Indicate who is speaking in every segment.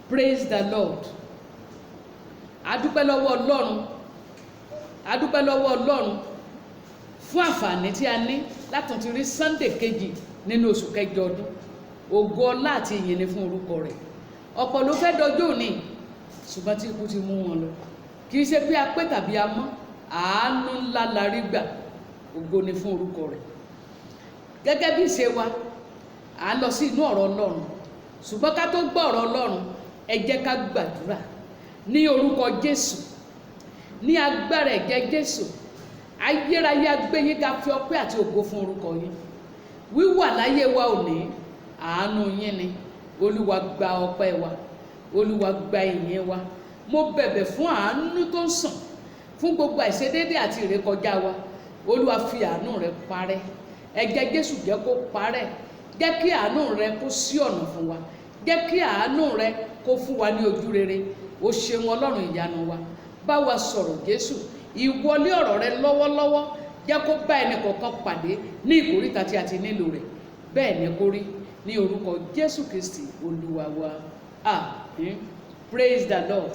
Speaker 1: Praise the Lord. Adúpẹ́ lọ́wọ́ Ọlọ́run. Adúpẹ́ lọ́wọ́ Ọlọ́run fún àǹfààní tí a ní láti ti rí Sunday kejì nínú oṣù kẹjọ ọdún. Ògo ọlá àti ìyìn ni fún orúkọ rẹ̀. Ọ̀pọ̀ ló fẹ́ dọjọ́ òní ṣùgbọ́n tí ikú ti mú wọn lọ. Kì í ṣe pé a pé tàbí a mọ́, àánú ńlá la rí gbà. Ògo ni fún orúkọ rẹ̀. Gẹ́gẹ́ bí ìṣe wa, à ń lọ sí inú ọ̀rọ̀ Ọlọ́run. Ṣùgbọ́n ká tó gbọ́ ọ̀rọ̀ Ọlọ́run, ẹ jẹ́ ká gbàdúrà ní orúkọ Jésù, ní agbára ẹ̀jẹ̀ Jésù. Ayérayé agbẹ́yìn ká fi ọpẹ́ àti ògo fún orúkọ yín. Wíwà láyé wa òní, àánú yín ni. Olúwa gba ọpẹ́ wa, Olúwa gba ìyìn wa. Mo bẹ̀bẹ̀ fún àánú tó ń sàn fún gbogbo àìṣedéédé àti ìrékọjá wa. Olúwa fi àánú rẹ parẹ́. Ẹ̀jẹ̀ Jésù jẹ́ kó parẹ́. Jẹ́ kí àánú rẹ kó ṣí ọ̀nà fún wa. Jẹ́ kí àánú rẹ kó fún wa ní ojú rere. O ṣeun Ọlọ́run ìyanu wa. Bá wa sọ̀rọ̀ Jésù. Ìwọlé ọ̀rọ̀ rẹ lọ́wọ́lọ́wọ́ jẹ́ kó bá ẹnì kọ̀ọ̀kan pàdé ní ìkóríta tí a ti nílò rẹ̀. Bẹ́ẹ̀ ni kó rí ní orúkọ Jésù Kristi Olúwa wa. Àmín. Praise the Lord.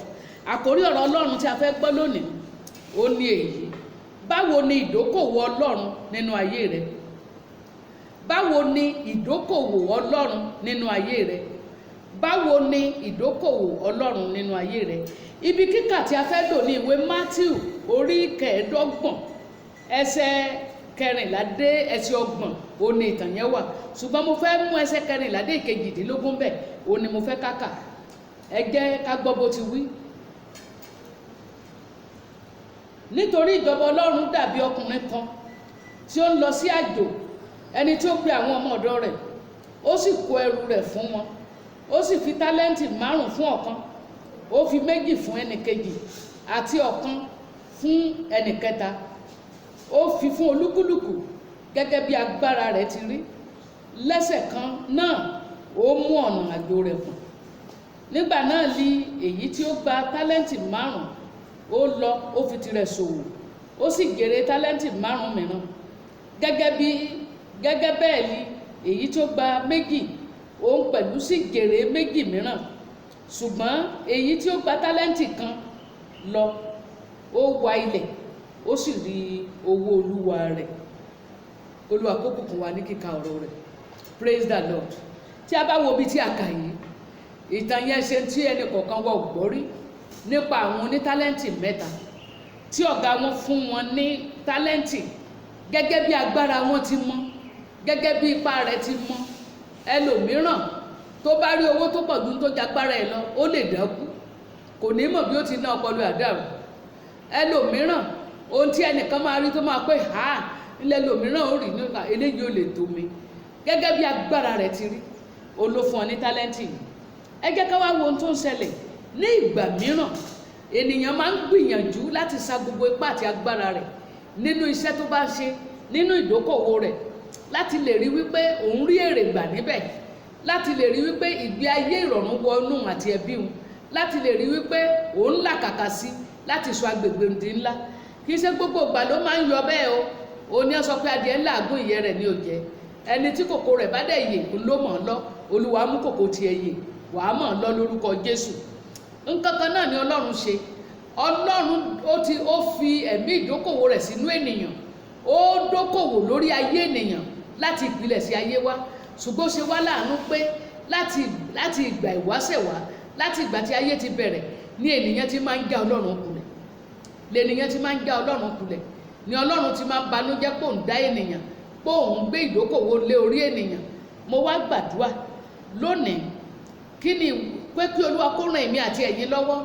Speaker 1: Àkórí ọ̀rọ̀ Ọlọ́run tí a fẹ́ gbọ́ lónìí ó ní èyí. Báwo ni ìdókòwò Ọlọ́run nínú ayé rẹ? Báwo ni ìdókòwò Ọlọ́run nínú ayé rẹ? Báwo ni ìdókòwò Ọlọ́run nínú ayé rẹ? Ibi kíkà tí a fẹ́ lò ní ìwé Matthew orí 15 ẹsẹ̀ 14 dé ẹsẹ̀ 30 ó ní ìtàn yẹn wà. Ṣùgbọ́n mo fẹ́ mú ẹsẹ̀ 14 dé 18 bẹ́ẹ̀ ó ní mo fẹ́ kákà. Ẹ jẹ́ ká gbọ́ bó ti wí. Nítorí ìjọba Ọlọ́run dàbí ọkùnrin kan tí ó ń lọ sí àjò, ẹni tí ó pe àwọn ọmọ ọ̀dọ̀ rẹ̀, ó sì kó ẹrù rẹ̀ fún wọn. Ó sì fi tálẹ́ǹtì 5 fún ọ̀kan, ó fi 2 fún ẹnì kejì àti 1 fún ẹnì kẹta. Ó fi fún olúkúlùkù gẹ́gẹ́ bí agbára rẹ̀ ti rí. Lẹ́sẹ̀ kan náà ó mú ọ̀nà àjò rẹ̀ pọ̀n. Nígbà náà li èyí tí ó gba tálẹ́ǹtì 5 ó lọ, ó fi tirẹ̀ ṣòwò, ó sì jèrè tálẹ́ǹtì 5 mìíràn. Gẹ́gẹ́ bẹ́ẹ̀ ni èyí tí ó gba 2 òun pẹ̀lú sì jèrè 2 mìíràn. Ṣùgbọ́n èyí tí ó gba tálẹ́ǹtì kan lọ, ó wa ilẹ̀, ó sì rí owó olúwa rẹ̀. Olúwa kó bùkún wa ní kíka ọ̀rọ̀ rẹ̀. Praise the Lord. Tí a bá wo ibi tí a kà yìí, ìtàn yẹn ṣe tí ẹnì kọ̀ọ̀kan wa ò gbọ́ rí nípa àwọn onítálẹ́ǹtì 3 tí ọ̀gá wọn fún wọn ní tálẹ́ǹtì gẹ́gẹ́ bí agbára wọn ti mọ́, gẹ́gẹ́ bí ipá rẹ̀ ti mọ́. Ẹlòmíràn tó bá rí owó tó pọ̀ dún tó jagbára ẹ̀ lọ, ó lè dákú, kò ní mọ̀ bí ó ti ná ọpọlọ àdàrú. Ẹlòmíràn ohun tí ẹnìkan máa rí tó máa pé ilẹ̀ ẹlòmíràn ó rí nípa eléyìí ò lè tó mi, gẹ́gẹ́ bí agbára rẹ̀ ti rí. Ó ló fún ọ ní tálẹ́ǹtì yìí. Ẹ jẹ́ ká wá wo ohun tó ń ṣẹlẹ̀. Ní ìgbà mìíràn ènìyàn máa ń gbìyànjú láti sa gbogbo ipá àti agbára rẹ̀ nínú iṣẹ́ tó bá ṣe, nínú ìdókòwò rẹ̀, láti lè rí wípé òun rí èrè gbà níbẹ̀, láti lè rí wípé ìgbé ayé ìrọ̀rùn wọnú àti ẹbí òun, láti lè rí wípé òun làkàkà sí láti sọ agbègbè ǹdí ńlá. Kì í ṣe gbogbo ìgbà ló máa ń yọ bẹ́ẹ̀ o. Òní ó sọ pé adìẹ ńlá àgún ìyẹ́ rẹ̀ ní òjẹ́. Ẹni tí kòkó rẹ̀ bá dẹ̀ yè ló mọ̀ ọ́ lọ. Olúwa mú kòkó tiẹ̀ yè, wàá mọ̀ ọ́ lọ lórúkọ Jésù. Nǹkan kan náà ni Ọlọ́run ṣe. Ọlọ́run ó fi ẹ̀mí ìdókòwò rẹ̀ sínú ènìyàn. Ó dókòwò lórí ayé ènìyàn láti ìpìlẹ̀ sí ayé wa. Ṣùgbọ́n ó ṣe wá láàánú pé láti ìgbà ìwáṣẹ̀ wá, láti ìgbà tí ayé ti bẹ̀rẹ̀ ni ènìyàn ti máa ń já Ọlọ́run kulẹ̀. Lènìyàn ti máa ń já Ọlọ́run kulẹ̀. Ni Ọlọ́run ti máa ń banújẹ́ pé òun dá ènìyàn, pé òun gbé ìdókòwò lé orí ènìyàn. Mo wá gbàdúrà lónìí pé kí Olúwa kó ràn èmi àti ẹ̀yin lọ́wọ́.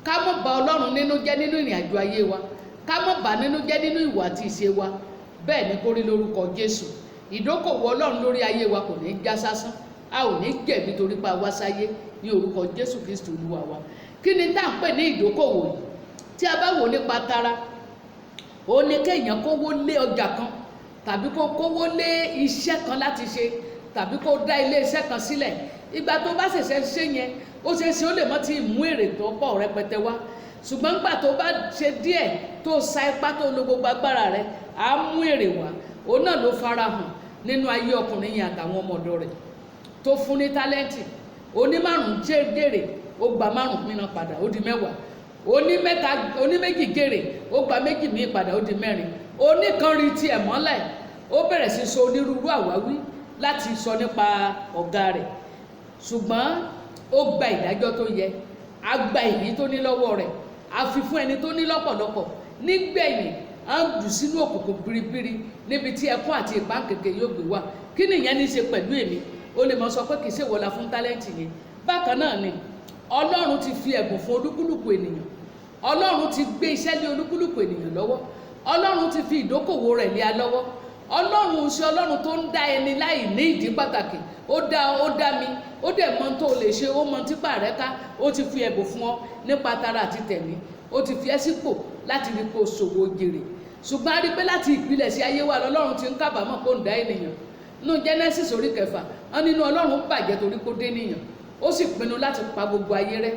Speaker 1: Ká má bà Ọlọ́run nínú jẹ́ nínú ìrìn àjò ayé wa. Ká má bà nínú jẹ́ nínú ìwà àti ìṣe wa. Bẹ́ẹ̀ ni kó rí lórúkọ Jésù. Ìdókòwò Ọlọ́run lórí ayé wa kò ní já sásán. A ò ní jẹ̀bi torí pa wá sáyé ní orúkọ Jésù Kristi Olúwa wa. Kí ni tá à ń pè ní ìdókòwò yìí? Tí a bá wò nípa tara, ó ní kéèyàn kówó lé ọjà kan, tàbí kó kówó lé iṣẹ́ kan láti ṣe, tàbí kó dá ilé iṣẹ́ kan sílẹ̀. Ìgbà tó bá ṣẹ̀ṣẹ̀ ṣe yẹn, ó ṣe é ṣe ó lè mọ́ ti mú èrè tó pọ̀ rẹpẹtẹ wá. Ṣùgbọ́n nígbà tó bá ṣe díẹ̀, tó sa ipá, tó lo gbogbo agbára rẹ̀, á mú èrè wá. Òun náà ló farahàn nínú ayé ọkùnrin yẹn àtàwọn ọmọ ọ̀dọ̀ rẹ̀ tó fún ní tálẹ́ǹtì oní márùn jèrè ó gba márùn mìíràn padà ó di mẹ́wàá, oní méjì jèrè ó gba méjì míì padà ó di mẹ́rin, oníkan rí tiẹ̀ mọ́lẹ̀ ó bẹ̀rẹ̀ sí sọ onírúurú àwáwí láti sọ nípa ọ̀gá rẹ̀, ṣùgbọ́n ó gba ìdájọ́ tó yẹ, a gba èyí tó ní lọ́wọ́ rẹ̀, a fi fún ẹni tó ní lọ́pọ̀lọpọ̀, nígbẹ̀yìn a ń jù sínú òkùnkùn biribiri níbi tí ẹkún àti ìpáǹkeke yóò gbé wá. Kí nìyẹn ní í ṣe pẹ̀lú èmi? O lè mọ sọ pé kì í ṣe ìwọ la fún tálẹ́ǹtì yẹn. Bákan náà ni Ọlọ́run ti fi ẹ̀bùn fún olúkúlùkù ènìyàn, Ọlọ́run ti gbé iṣẹ́ lé olúkúlùkù ènìyàn lọ́wọ́, Ọlọ́run ti fi ìdókòwò rẹ̀ lé a lọ́wọ́. Ọlọ́run ṣe Ọlọ́run tó ń dá ẹni láì ní ìdí pàtàkì, ó dá mi, ó dẹ̀ mọ tó lè ṣe, ó mọ típa rẹ̀ ká, ó ti fi ẹ̀bùn fún ọ nípa tara àti tẹ̀mí, ó ti fi ẹ́ sípò láti rí kó ṣòwò jèrè. Ṣùgbọ́n a rí pé láti ìpìlẹ̀ sí ayé wa lọ́lọ́run ti ń kábàámọ̀ kó ń dá ènìyàn. Nínú Genesis orí 6 wọn nínú Ọlọ́run bàjẹ́ torí kó dé nìyàn, ó sì pinnu láti pa gbogbo ayé rẹ́.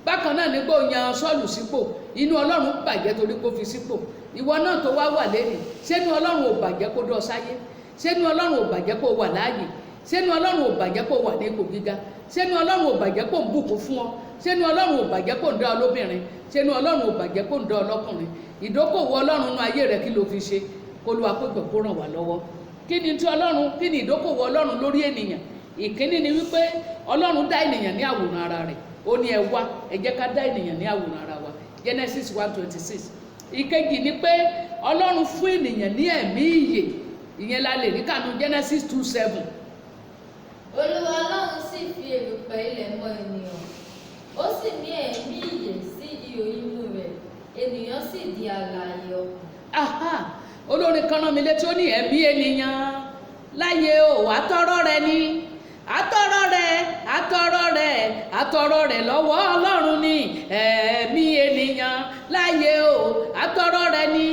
Speaker 1: Bákan náà nígbà ó yan Sọ́ọ̀lù sípò, inú Ọlọ́run bàjẹ́ torí kó fi sípò. Ìwọ náà tó wá wà lẹ́yìn, ṣé inú Ọlọ́run ò bàjẹ́ kó dọ́ sáyé? Ṣé inú Ọlọ́run ò bàjẹ́ kó wà láàyè? Ṣé inú Ọlọ́run ò bàjẹ́ kó wà ní ipò gíga? Ṣé inú Ọlọ́run ò bàjẹ́ kó ń bùkún fún ọ? Ṣé inú Ọlọ́run ò bàjẹ́ kó ń dá ọ lóbìnrin? Ṣé inú Ọlọ́run ò bàjẹ́ kó ń dá ọ lọ́kùnrin? Ìdókòwò Ọlọ́run nínú ayé rẹ kí ló fi ṣe? Olúwa kó jọ̀ọ́ kó ràn wá lọ́wọ́. Kí ni ìdókòwò Ọlọ́run lórí ènìyàn? Ìkíní ni wípé Ọlọ́run dá ènìyàn ní àwòrán ara rẹ̀, ó ní ẹ wá, ẹ jẹ́ ká dá ènìyàn ní àwòrán ara wa, Genesis 1:26. Ìkejì ni pé Ọlọ́run fún ènìyàn ní ẹ̀mí ìyè, ìyẹn la lè rí kànú Genesis 2:7.
Speaker 2: Olúwa Ọlọ́run sì fi erùpẹ̀ ilẹ̀ mọ ènìyàn, ó sì mí ẹ̀mí ìyè sí ihò inú rẹ̀, ènìyàn sì di alààyè ọkàn.
Speaker 1: Olórin kan rán mi létí, ó ní ẹ̀mí ènìyàn láyé o àtọrọ rẹ ni, àtọrọ rẹ lọ́wọ́ Ọlọ́run ni. Ẹ̀mí ènìyàn láyé o àtọrọ rẹ ni,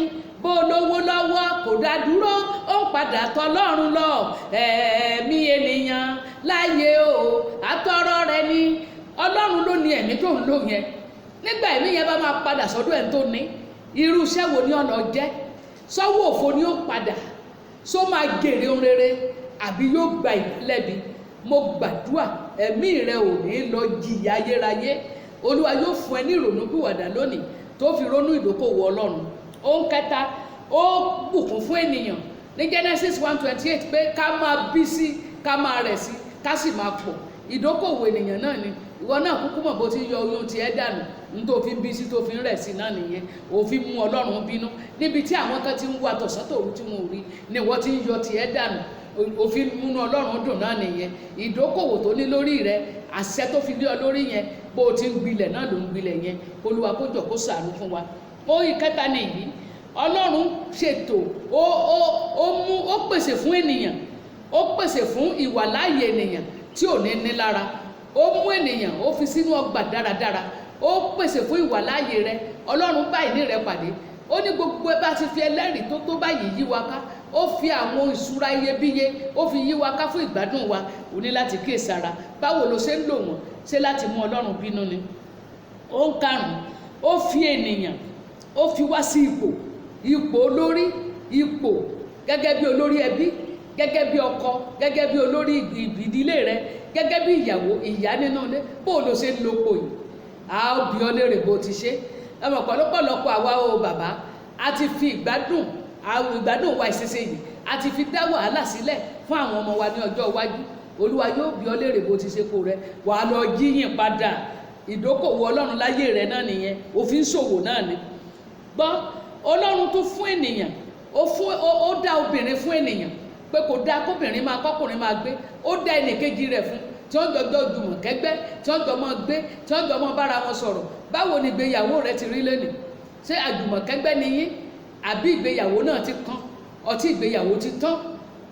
Speaker 1: bó lówó lọ́wọ́ kò dá dúró, ó ń padà tọlọ́run lọ. Ẹ̀mí ènìyàn láyé o àtọrọ rẹ ni. Ọlọ́run ló ní ẹ̀mí tó ń lò yẹn. Nígbà ẹ̀mí yẹn bá máa padà sọ́dọ̀ ẹ̀ tó ní, irú iṣẹ́ wo ni ọ̀nà jẹ́? Sọ́wọ́ òfo ni ó padà, só máa gèrè ohun rere àbí yóò gba ìdálẹ́bi? Mo gbàdúrà ẹ̀mí rẹ ò ní lọ jìyà ayérayé. Olúwa yóò fún ẹ ní ìrònú pìwàdà lónìí tó fi ronú ìdókòwò Ọlọ́run. Ohun kẹta, ó bùkún fún ènìyàn ní Genesis 1:28 pé ká máa bí sí, ká máa rẹ̀ sí, ká sì máa pọ̀. Ìdókòwò ènìyàn náà ni. Ìwọ náà kúkú mọ̀ bó ti yọ oyún tiẹ̀ dànù, ní tó fi ń bí sí tó fi ń rẹ̀ sí náà nìyẹn. Òfin mú Ọlọ́run bínú níbi tí àwọn kan ti ń wá tọ̀sán tòru tí wọn ò rí, ni ìwọ ti ń yọ tiẹ̀ dànù. Òfin múnú Ọlọ́run dùn náà nìyẹn. Ìdókòwò tó ní lórí rẹ, àṣẹ tó fi lé ọ lórí yẹn, bó o ti ń gbilẹ̀ náà ló ń gbilẹ̀ yẹn. Olúwa kó jọ̀ọ́ kó ṣàánú fún wa. Ohun ìkẹta nìyí, Ọlọ́run ṣètò, ó pèsè fún ènìyàn, ó pèsè fún ìwàláàyè ènìyàn tí ò ní ní lára. Ó mú ènìyàn, ó fi sínú ọgbà dáradára, ó pèsè fún ìwàláàyè rẹ. Ọlọ́run bá ìní rẹ pàdé, ó ní gbogbo ẹ bá ti fi ẹlẹ́rìí tó báyìí yí wa ká, ó fi àwọn ìṣúra iyebíye ó fi yí wa ká fún ìgbádùn wa. O ní láti kíyèsára, báwo lo ṣe ń lò wọ́n, ṣé láti mú Ọlọ́run bínú ni? Ó ń karùn-ún, ó fi ènìyàn, ó fi wá sí ipò olórí, ipò gẹ́gẹ́ bí olórí ẹbí, gẹ́gẹ́ bí ọkọ, gẹ́gẹ́ bí olórí ìdílé rẹ, gẹ́gẹ́ bí ìyàwó, ìyá nínú ilé. Bó lo ṣe ń lòpò yìí? A ó bi ọ́ léèrè bó ti ṣe. Ẹmọ̀ pọ̀lọpọ̀lọpọ̀ àwa o bàbá, a ti fi ìgbádùn wa ìṣẹ̀ṣẹ̀ yìí, a ti fi dá wàhálà sílẹ̀ fún àwọn ọmọ wa ní ọjọ́ iwájú. Olúwa yóò bi ọ́ léèrè bó ti ṣe kó rẹ, wà á lọ jíyìn padà. Ìdókòwò Ọlọ́run láyé rẹ náà nìyẹn, òfin ṣòwò náà ni. Gbọ́, Ọlọ́run tó fún ènìyàn, ó dá obìnrin fún ènìyàn pé kò dá kóbìnrin máa kọ́kùnrin máa gbé, ó dá ẹnìkejì rẹ̀ fún, tí wọ́n jọjọ́ jùmọ̀ kẹ́gbẹ́, tí wọ́n jọ mọ́ gbé, tí wọ́n jọ mọ́ bára wọn sọ̀rọ̀. Báwo ni ìgbéyàwó rẹ ti rí lónìí? Ṣé àjùmọ̀kẹ́gbẹ́ ni yín? Àbí ìgbéyàwó náà ti kán? Ọtí ìgbéyàwó ti tán,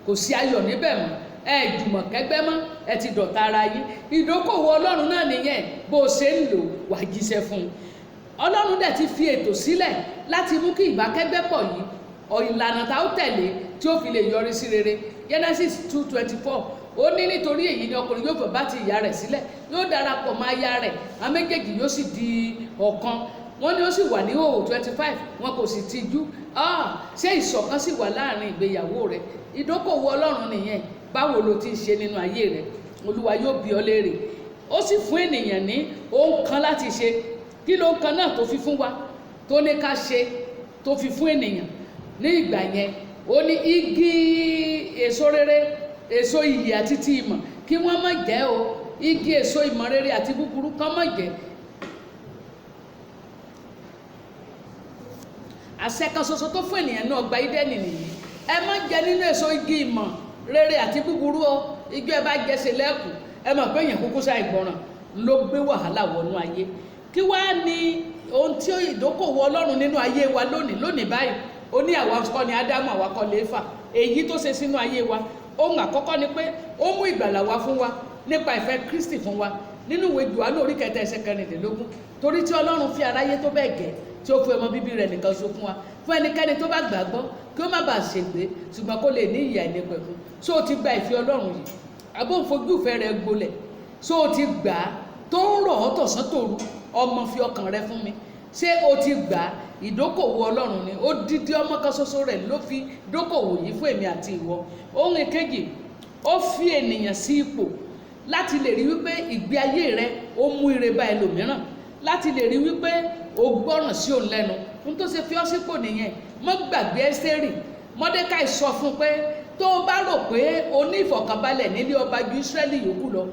Speaker 1: kò sí ayọ̀ níbẹ̀ mọ́. Ẹ jùmọ̀kẹ́gbẹ́ mọ́, ẹ ti dọ̀tá ara yín. Ìdókòwò Ọlọ́run náà nìyẹn, bó o ṣe ń lò wá jíṣẹ́ fún un. Ọlọ́run dẹ̀ ti fi ètò sílẹ̀ láti mú kí ìbákẹ́gbẹ́ pọ̀ yìí, ìlànà tá ó tẹ̀lé tí ó fi lè yọrí sí rere. Genesis 2:24, ó ní nítorí èyí ni ọkùnrin yóò fẹ́ bá ti ìyá rẹ̀ sílẹ̀, yóò darapọ̀ mọ́ aya rẹ̀, àwọn méjèèjì yóò sì di ọ̀kan. Wọ́n ní ó sì wà ní ìhòòhò 25, wọn kò sì tijú. Ṣé ìṣọ̀kan sì wà láàrin ìgbéyàwó rẹ̀? Ìdókòwò Ọlọ́run nìyẹn. Báwo lo ti ń ṣe nínú ayé rẹ̀? Olúwa yóò bi ọ́ léèrè. ó sì fún ènìyàn ní ohun kan láti ṣe. Kí ló ń kan náà tó fi fún wa, tó ní ká ṣe, tó fi fún ènìyàn ní ìgbà yẹn? Ó ní igi èso rere, èso ìyè àti ti ìmọ̀ kí wọ́n má jẹ o. Igi èso ìmọ̀ rere àti búburú kán má jẹ. Àṣẹ kan ṣoṣo tó fún ènìyàn náà ọgbà Édẹ́nì nìyí. Ẹ má jẹ nínú èso igi ìmọ̀ rere àti búburú o. Igi ẹ bá jẹ ṣe lẹ́kùn, ẹ mọ̀ pé èèyàn kúkú ṣàìgbọràn ló gbé wàhálà wọnú ayé. Kí wá ní ohun tí ìdókòwò Ọlọ́run nínú ayé wa lónìí báyìí? Ó ní àwa kọ́ ni Ádámù, àwa kọ́ lẹ́fà. Èyí tó ṣe sínú ayé wa, ohun àkọ́kọ́ ni pé ó mú ìgbàlà wá fún wa nípa ìfẹ́ Kristi fún wa. Nínú ìwé Jòhánù orí 3 ẹsẹ̀ 16, torí tí Ọlọ́run fi aráyé tó bẹ́ẹ̀ gẹ́ tí ó fi ọmọ bíbí rẹ̀ nìkan ṣoṣo fún wa, fún ẹnikẹ́ni tó bá gbàgbọ́ kí ó má bàa ṣègbé ṣùgbọ́n kó lè ní ìyè àìnípẹ̀kun. So o ti gba ìfẹ́ Ọlọ́run yìí, àbó ń fojú ìfẹ́ rẹ̀ gbolẹ̀. So o ti gbà á, tó ń rọ̀ ọ́ tọ̀sán tòru, ọmọ fi ọkàn rẹ fún mi. Ṣé o ti gbà á? Ìdókòwò Ọlọ́run ni. Ó dídí ọmọ kan ṣoṣo rẹ̀ ló fi dókòwò yìí fún èmi àti ìwọ. Ohun èkejì, ó fi ènìyàn sí ipò láti lè rí wípé ìgbé ayé rẹ ó mú ire bá ẹlòmíràn, láti lè rí wípé ó gbọ́ràn sí òun lẹ́nu. Ohun tó ṣe fi ọ́ sípò nìyẹn. Má gbàgbé Ẹ́sítérì. Mọ́dékáì sọ fún pé tó o bá rò pé o ní ìfọ̀kànbalẹ̀ nílé ọba ju Ísírẹ́lì yòókù lọ,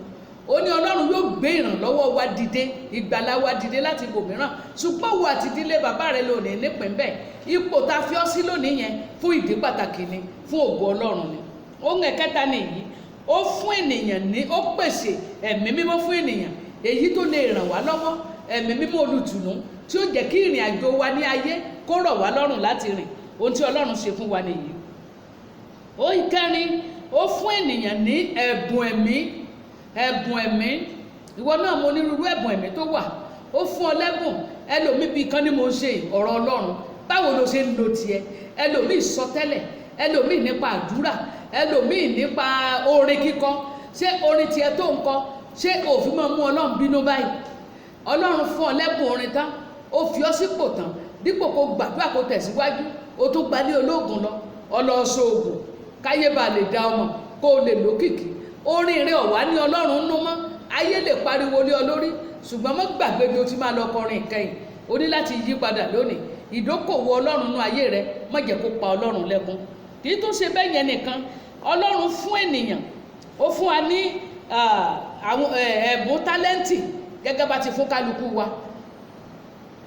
Speaker 1: ó ní Ọlọ́run yóò gbé ìrànlọ́wọ́ wa dìde, ìgbàlà wa dìde láti ibòmíràn. Ṣùgbọ́n wo àti ìdílé bàbá rẹ lónìí nípìn bẹ́ẹ̀. Ipò tá a fi ọ́ sí lónìí yẹn fún ìdí pàtàkì ni, fún ògo Ọlọ́run ni. Ohun ẹ̀kẹta nìyí, ó fún ènìyàn ní, ó pèsè ẹ̀mí mímọ́ fún ènìyàn, èyí tó lè ràn wá lọ́wọ́, ẹ̀mí mímọ́ olùtùnú tí ó jẹ́ kí ìrìn àjò wa ní ayé kó rọ̀ wá lọ́rùn láti rìn. Ohun tí Ọlọ́run ṣe fún wa nìyí. Ohun ìkẹrin, ó fún ènìyàn ní ẹ̀bùn ẹ̀mí. Ẹ̀bùn ẹ̀mí, ìwọ náà mo onírúurú ẹ̀bùn ẹ̀mí tó wà. Ó fún ọ lẹ́bùn. Ẹlòmíì bíi kan ní mo ń ṣe ọ̀rọ̀ Ọlọ́run, báwo ló ṣe ń lo tiẹ̀? Ẹlòmíì sọtẹ́lẹ̀, ẹlòmíì nípa àdúrà, ẹlòmíì nípa orin kíkọ. Ṣé orin tiẹ̀ tó ń kọ, ṣé òfin máa mú Ọlọ́run bínú báyìí? Ọlọ́run fún ọ lẹ́bùn orin tán, ó fi ọ sípò tán, dípò kó gbàdúrà kó tẹ̀síwájú, ó tún gbalé ológun lọ, ọlọ́ọ̀ṣọ́ oògùn káyé bá lè dá ọmọ kó o lè lókìkí. Orin rẹ ọ̀wá ní Ọlọ́run nú mọ́, ayé lè pariwo lé ọ lórí, ṣùgbọ́n má gbàgbé bí o ti máa lọ kọrin ìkẹyìn. O ní láti yí padà lónìí. Ìdókòwò Ọlọ́run nú ayé rẹ má jẹ́ kó pa Ọlọ́run lẹ́kún. Kì í tún ṣe bẹ́ẹ̀ yẹn nìkan. Ọlọ́run fún ènìyàn, ó fún wa ní àwọn ẹ̀bùn tálẹ́ǹtì gẹ́gẹ́ bá ti fún kálukú wa.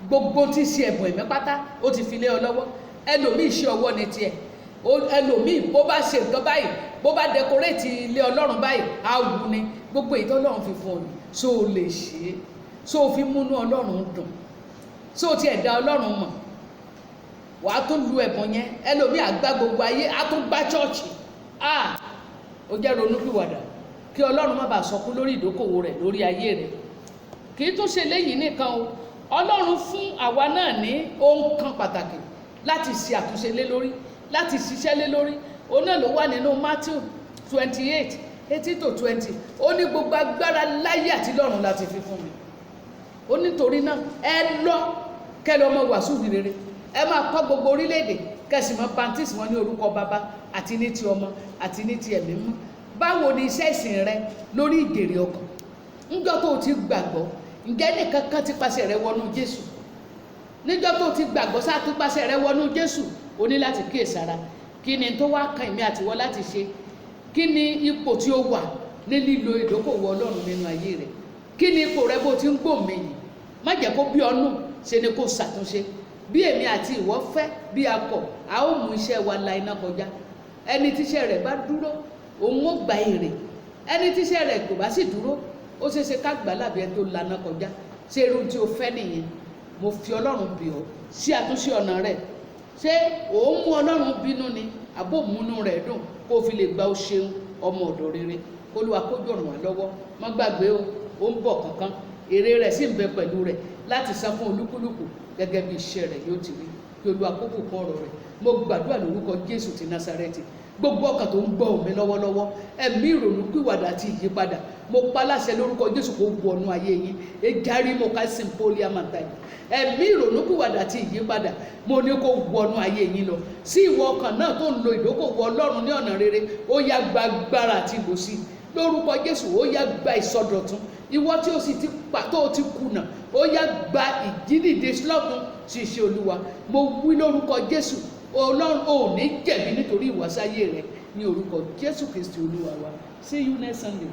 Speaker 1: Gbogbo tí ṣe ẹ̀bùn ẹ̀mí pátá ó ti fi lé ọ lọ́wọ́. Ẹlòmíì iṣẹ́ ọwọ́ ni tiẹ̀. Ẹlòmíì bó bá ṣe nǹkan báyìí, bó bá dẹkoréètì ilé Ọlọ́run báyìí, á wù ni. Gbogbo èyí tó Ọlọ́run fi fún ọ ni, so o lè ṣe é, so o fi múnú Ọlọ́run dùn, so o ti ẹ̀dá Ọlọ́run mọ̀. Wà á tún lu ẹ̀bùn yẹn. Ẹlòmíì àgbá gbogbo ayé, á tún gbá chọ́ọ̀chì. Ó jẹ́ ronúpìwàdà kí Ọlọ́run má bàa sọkún lórí ìdókòwò rẹ̀ lórí ayé rẹ̀. Kì í tún ṣe léyìí nìkan o. Ọlọ́run fún àwa náà ní ohun kan pàtàkì láti ṣe àtúnṣe lé lórí, láti ṣiṣẹ́ lé lórí. Òun náà ló wà nínú Matthew 28:18-20. Ó ní gbogbo agbára láyé àti lọ́run láti fi fún mi. Ó nítorí náà ẹ lọ kẹ́ lọ mọ wàásù rere. Ẹ máa kọ́ gbogbo orílẹ̀-èdè, kẹ́sì mọ́ baptist wọn ní orúkọ bàbá àti ní ti ọmọ àti ní ti ẹ̀mí mọ́. Báwo ni iṣẹ́ ìsìn rẹ lórí ìgèrè ọkàn? Níjọ́ tó o ti gbàgbọ́, ǹjẹ́ nìkan kan ti pàṣẹ rẹ wọnú Jésù? Níjọ́ tó o ti gbàgbọ́ sáà tó pàṣẹ rẹ wọnú Jésù, o ní láti kíyèsára. Kí ni tó wá kan èmi àtiwọ́ láti ṣe? Kí ni ipò tí ó wà ní lílo ìdókòwò Ọlọ́run nínú ayé rẹ̀? Kí ni ipò rẹ bó ti ń gbòmí yìí? Má jẹ́ kó bí ọnù, ṣe ni kó ṣàtúnṣe. Bí èmi àti ìwọ fẹ́, bí a kọ̀, a ó mú iṣẹ́ wa la iná kọjá. Ẹni tíṣẹ́ rẹ̀ bá dúró, òun ó gba èrè. Ẹni tíṣẹ́ rẹ̀ kò bá sì dúró, ó ṣeé ṣe ká gbà lábẹ́ tó laná kọjá. Ṣé irú tí o fẹ́ nìyẹn? Mo fi Ọlọ́run bì ọ́ sí àtúnṣe ọ̀nà rẹ̀. Ṣé òun mú Ọlọ́run bínú ni àbó múnú rẹ̀ dùn kó o fi lè gba o ṣeun ọmọ ọ̀dọ̀ rere? Olúwa kó jọ̀ràn wá lọ́wọ́. Má gbàgbé o, ó ń bọ̀ kankan, èrè rẹ̀ sì ń bẹ pẹ̀lú rẹ̀ láti san fún olúkúlùkù gẹ́gẹ́ bí iṣẹ́ rẹ̀ yóò ti rí. Kí Olúwa kó bùkún ọ̀rọ̀ rẹ̀. Mo gbàdúrà lórúkọ Jésù ti Násárẹ́tì. Gbogbo ọkàn tó ń gbọ́ òmí lọ́wọ́lọ́wọ́, ẹ̀mí ìrònúpìwàdà àti ìyípadà, mo pa láṣẹ lórúkọ Jésù kó wọnú ayé yín. Ejárí mo ká sí pólíàmàtà yìí. Ẹ̀mí ìrònúpìwàdà àti ìyípadà, mo ní kó wọnú ayé yín lọ. Sí ìwọ ọkàn náà tó ń lo ìdókòwò Ọlọ́run ní ọ̀nà rere, ó yá gba agbára àti ìlòsí. Lórúkọ Jésù, ó yá gba ìsọdọ̀tun ìwọ tí o sì ti pàtó o ti kùnà ó yá gba ìjídìde lọ́dún sí iṣẹ́ olúwa. Mo wí lórúkọ Jésù, Ọlọ́run ò ní jẹ̀bi nítorí ìwàsáyé rẹ ní orúkọ Jésù Kristi olúwa wa. See you next Sunday.